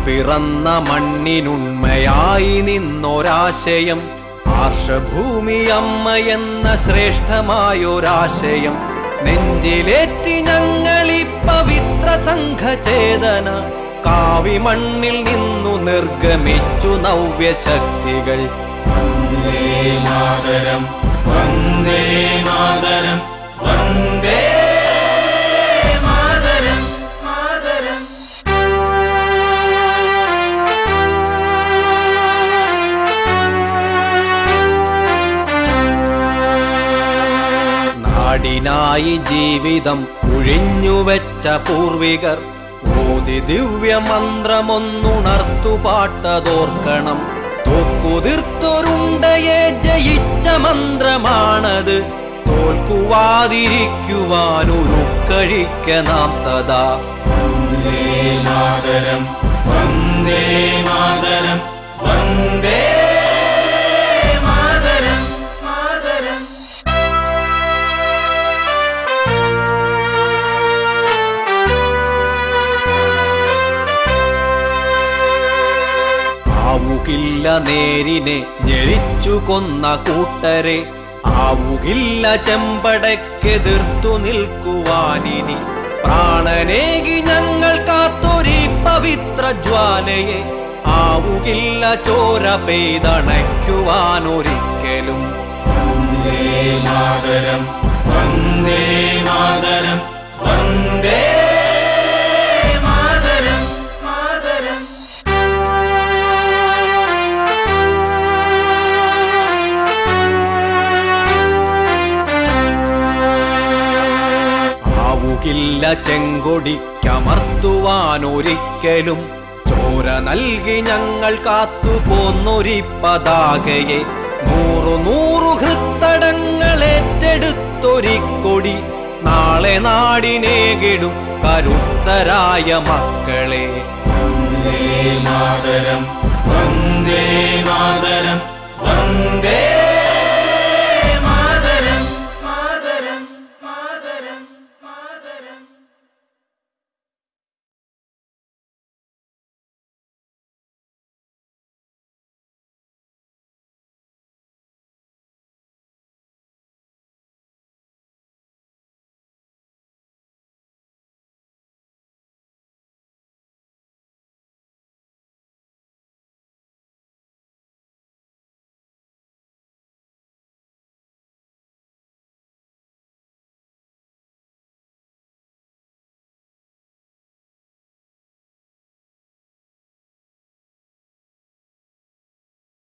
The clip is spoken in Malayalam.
പിറന്ന മണ്ണിനുണ്മയായി നിന്നൊരാശയം, ആർഷഭൂമി അമ്മയെന്ന ശ്രേഷ്ഠമായൊരാശയം നെഞ്ചിലേറ്റി ഞങ്ങളീ പവിത്ര സംഘചേതന. കാവിമണ്ണിൽ നിന്നു നിർഗമിച്ചു നവ്യശക്തികൾ. വന്ദേ മാതരം വന്ദേ മാതരം വന്ദേ മാതരം മാതരം. നാടിനായി ജീവിതം ഒഴിഞ്ഞുവെച്ച പൂർവികർ ഓതി ദിവ്യമന്ത്രമൊന്നുണർത്തുപാട്ടതോർക്കണം. തോൽക്കുതിർത്തൊരുണ്ടയെ ജയിച്ച മന്ത്രമാണത്, തോൽക്കുവാതിരിക്കുവാനൊരുക്കഴിക്ക നാം സദാ. വന്ദേ മാതരം വന്ദേ മാതരം വന്ദേ മാതരം മാതരം. ആവുകില്ല നേരിനെ ഞെരിച്ചു കൊന്ന കൂട്ടരെ, ആവുകില്ല ചെമ്പടക്കെതിർത്തു നിൽക്കുവാനിനി. പ്രാണനേകി ഞങ്ങൾ കാത്തൊരീ പവിത്ര ജ്വാലയെ, ആവുകില്ല ചോര പെയ്തണയ്ക്കുവാനൊരിക്കലും. വന്ദേ മാതരം വന്ദേ മാതരം വന്ദേ മാതരം മാതരം. ആവുകില്ല ചെങ്കൊടിക്കമർത്തുവാനൊരിക്കലും, ചോര നൽകി ഞങ്ങൾ കാത്തുപോന്നൊരി പതാകയെ. 100 ഹൃത്തടങ്ങളേറ്റെടുത്തൊരിക്കൊടി, നാളെ നാടിനേകിടും കരുത്തരായ മക്കളെ. വന്ദേ മാതരം വന്ദേ മാതരം വന്ദേ